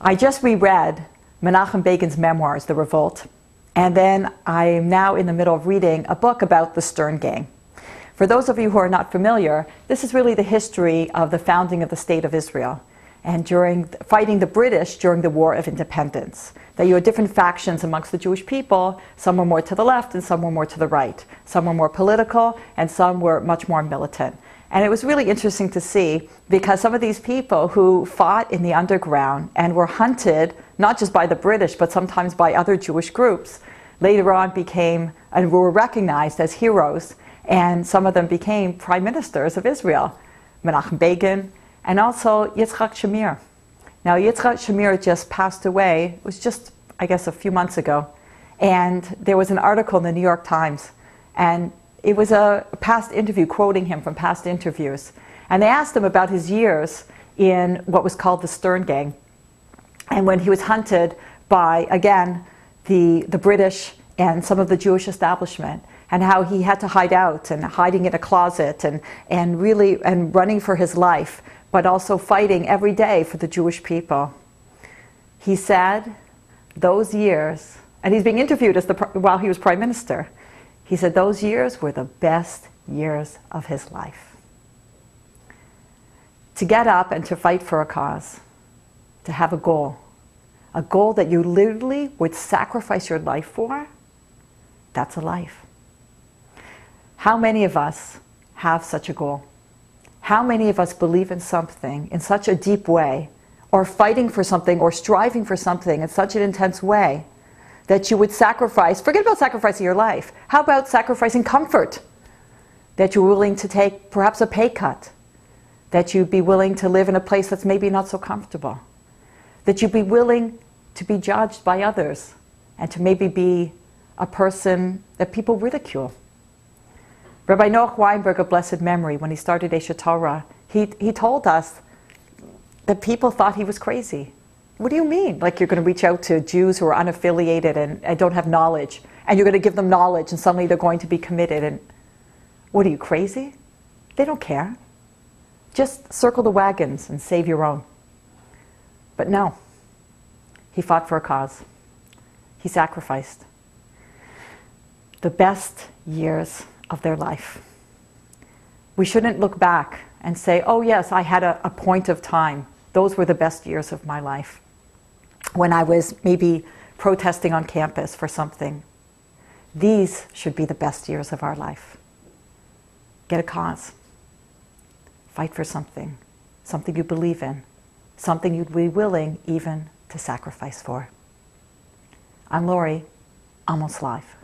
I just reread Menachem Begin's memoirs, The Revolt, and then I am now in the middle of reading a book about the Stern Gang. For those of you who are not familiar, this is really the history of the founding of the State of Israel and during fighting the British during the War of Independence. That you had different factions amongst the Jewish people. Some were more to the left and some were more to the right. Some were more political and some were much more militant. And it was really interesting to see, because some of these people who fought in the underground and were hunted not just by the British but sometimes by other Jewish groups, later on became and were recognized as heroes, and some of them became prime ministers of Israel. Menachem Begin and also Yitzhak Shamir. Now Yitzhak Shamir just passed away. It was just, I guess, a few months ago. And there was an article in the New York Times, and it was a past interview quoting him from past interviews. And they asked him about his years in what was called the Stern Gang. And when he was hunted by, again, the British and some of the Jewish establishment, and how he had to hide out and hiding in a closet and really running for his life, but also fighting every day for the Jewish people. He said those years, and he's being interviewed while he was prime minister, he said those years were the best years of his life. To get up and to fight for a cause, to have a goal that you literally would sacrifice your life for, that's a life. How many of us have such a goal? How many of us believe in something in such a deep way, or fighting for something, or striving for something in such an intense way, that you would sacrifice, forget about sacrificing your life, how about sacrificing comfort? That you're willing to take perhaps a pay cut, that you'd be willing to live in a place that's maybe not so comfortable, that you'd be willing to be judged by others, and to maybe be a person that people ridicule. Rabbi Noach Weinberg of blessed memory, when he started Aish Torah, he told us that people thought he was crazy. What do you mean? Like you're going to reach out to Jews who are unaffiliated and don't have knowledge, and you're going to give them knowledge and suddenly they're going to be committed, and what are you, crazy? They don't care. Just circle the wagons and save your own. But no, he fought for a cause. He sacrificed the best years of their life. We shouldn't look back and say, oh yes, I had a point of time. Those were the best years of my life. When I was maybe protesting on campus for something. These should be the best years of our life. Get a cause. Fight for something. Something you believe in. Something you'd be willing even to sacrifice for. I'm Lori, Almost Live.